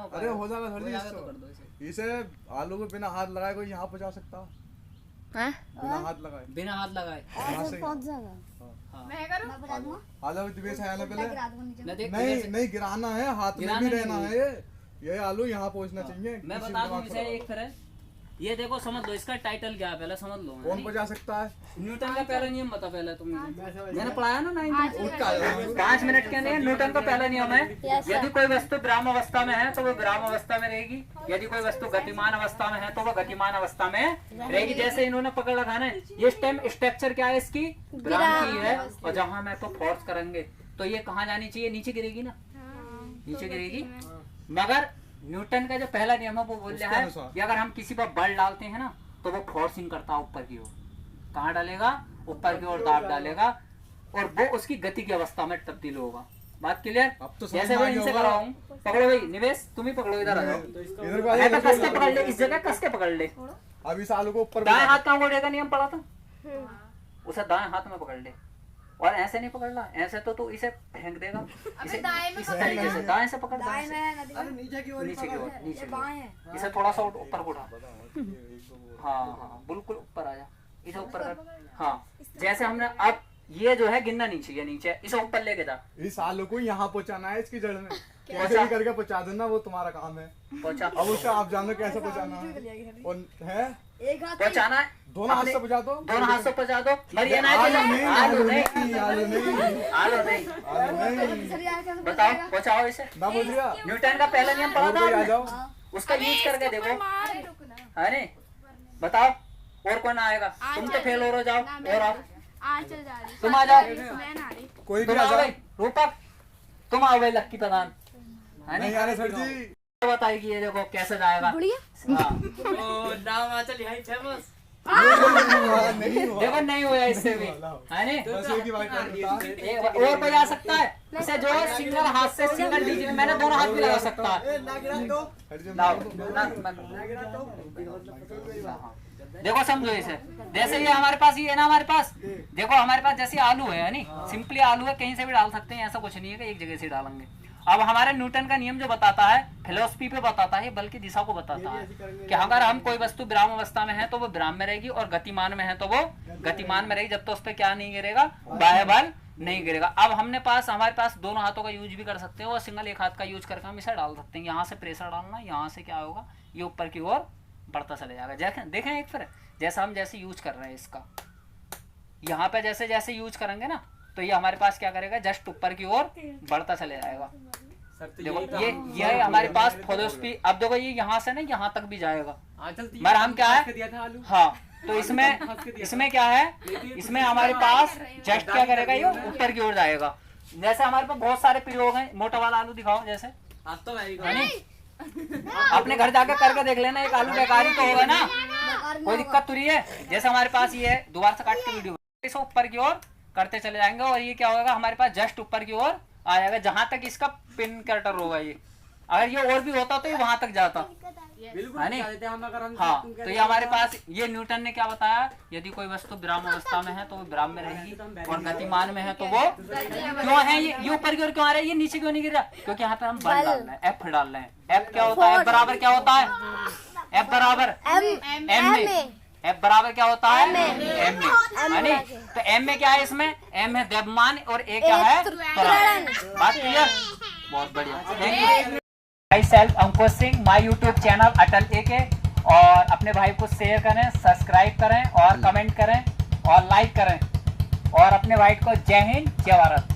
अरे हो जाएगा हो थोड़ी जाएगा तो कर दो इसे। इसे आलू को बिना हाथ लगाए कोई यहाँ पहुँचा सकता हैं? बिना हाथ लगाए बिना हाथ लगाए यहाँ से पहुंच जाएगा। हाँ मैं करूं? आ जाओ दिवेश आया पहले न देख नहीं इधर से- नहीं गिराना है हाथ में गिराना भी रहना नहीं। है ये आलू यहाँ पहुँचना चाहिए मैं किसी बता दिमाग दूं से इसे एक तरह ये देखो समझ लो इसका टाइटल क्या है पहले समझ लो कौन पहुँचा सकता है न्यूटन का पहला नियम बता पहले तुम मैंने पढ़ाया ना 9 उसका 5 मिनट के लिए न्यूटन का पहला नियम है यदि कोई वस्तु विराम अवस्था में है तो वो विराम अवस्था में रहेगी यदि कोई वस्तु गतिमान अवस्था में है तो वो गतिमान अवस्था में रहेगी जैसे इन्होंने पकड़ रखा है ये स्ट्रक्चर क्या है इसकी विराम की है और जहां मैं तो फोर्स करेंगे तो ये कहाँ जानी चाहिए नीचे गिरेगी ना नीचे गिरेगी मगर न्यूटन का जो पहला नियम है वो बोल रहा है कि अगर हम किसी पर बल डालते हैं ना तो वो फोर्सिंग करता है ऊपर की ओर कहाँ डालेगा ऊपर की ओर दाब डालेगा और वो उसकी गति की अवस्था में तब्दील होगा बात क्लियर अब तो जैसे मैं इनसे कर रहा हूँ पकड़ो भाई निवेश तुम ही पकड़ो इधर आ जाओ इधर को आ ऐसा जाओ कस के पकड़ ले इस जगह कस के पकड़ ले अब इस आलू को ऊपर दाएं हाथ का अंगूठे का नियम पड़ा था उसे दाएं हाथ में पकड़ ले और ऐसे नहीं पकड़ना ऐसे तो तू इसे फेंक देगा इसे दाएं में इस तरीके से दाएं से पकड़ दाएं से नीचे की नीचे की ओर नीचे की ओर इसे थोड़ा सा ऊपर को उठा हाँ हाँ बिल्कुल ऊपर आ जा इसे ऊपर कर हाँ जैसे हमने अब ये जो है गिनना नहीं चाहिए नीचे इसे ऊपर लेके जा इस आलू को यहाँ पहुँचाना है इसकी जड़ में कैसे भी करके पहुँचा देना वो तुम्हारा काम है पहुंचा अब उसका आप जानो कैसे पहुँचाना है और है पहुंचाना है दोनों हाथ से पहुँचा दो दोनों हाथ से पहुंचा दो पर ये ना आलू नहीं आलू आलू नहीं नहीं आलू नहीं आलू नहीं आलू नहीं बताओ पहुंचाओ इसे ना बोल दिया न्यूटन का पहला नियम पढ़ा और था कोई आ आपने? जाओ उसका यूज करके देखो रुकना है नहीं बताओ और कौन आएगा तुम तो फेल हो जाओ और आओ आंचल जा रही तुम आ जाओ मैं ना रही कोई भी तुम आ आओ जाओ भाई रूपक तुम आओ भाई लक्की प्रधान है नहीं आ रहे सर जी बताएगी ये देखो कैसे जाएगा हाँ नाम आंचल यही फेमस नहीं हुआ देखो नहीं हुआ इससे भी है नहीं बस एक ही बात करता एक और बजा सकता है इसे जो है सिंगल हाथ से सिंगल डिजिट मैंने दोनों हाथ भी लगा सकता है देखो समझो इसे जैसे ये हमारे पास ये है ना हमारे पास देखो हमारे पास जैसे आलू है नहीं सिंपली आलू है कहीं से भी डाल सकते हैं ऐसा कुछ नहीं है कि एक जगह से डालेंगे अब हमारे न्यूटन का नियम जो बताता है फिलोसफी पे बताता है बल्कि दिशा को बताता है कि अगर हम कोई वस्तु विराम अवस्था में है तो वो विराम में रहेगी और गतिमान में है तो वो गतिमान में रहेगी जब तो उस पर क्या नहीं गिरेगा बाह्य बल नहीं गिरेगा अब हमारे पास दोनों हाथों का यूज भी कर सकते हो और सिंगल एक हाथ का यूज करके हम इसे डाल सकते हैं यहाँ से प्रेशर डालना यहाँ से क्या होगा ये ऊपर की ओर बढ़ता चले जाएगा देखें एक फिर जैसा हम जैसे यूज कर रहे हैं इसका यहाँ पे जैसे जैसे यूज करेंगे ना तो ये हमारे पास क्या करेगा जस्ट ऊपर की ओर बढ़ता चले जाएगा देखो ये हमारे पास फिलोसफी अब देखो ये यहाँ से ना यहाँ तक भी जाएगा मगर हम क्या है हाँ तो इसमें क्या है इसमें हमारे पास जस्ट क्या करेगा ये ऊपर की ओर जाएगा जैसे हमारे पास बहुत सारे प्रयोग हैं मोटा वाला आलू दिखाओ जैसे आप तो अपने घर जाकर करके देख लेना एक आलू बेकारी तो होगा ना कोई दिक्कत तो नहीं है जैसे हमारे पास ये है दोबारा से काट के वीडियो इसे ऊपर की ओर करते चले जाएंगे और ये क्या होगा हमारे पास जस्ट ऊपर की ओर आ जाएगा जहां तक इसका पिन कटर होगा ये अगर ये और भी होता तो ये वहां तक जाता है नहीं हाँ तो ये हमारे पास ये न्यूटन ने क्या बताया यदि कोई वस्तु विराम अवस्था में है तो वो विराम में रहेगी और गतिमान में है तो वो क्यों है ये ऊपर की ओर क्यों आ रहा है ये नीचे क्यों नहीं गिर रहा क्योंकि यहाँ पे हम बल डाल रहे हैं एफ डाल रहे हैं एफ क्या होता है एफ बराबर क्या होता है एफ बराबर एम में एफ बराबर क्या होता है एम में है नहीं तो एम में क्या है इसमें एम है द्रव्यमान और ए क्या है त्वरण बात क्लियर बहुत बढ़िया thank you my self Ankush Singh my YouTube channel Atal AK और अपने भाई को शेयर करें सब्सक्राइब करें और कमेंट करें और लाइक करें और अपने भाई को जय हिंद जय भारत।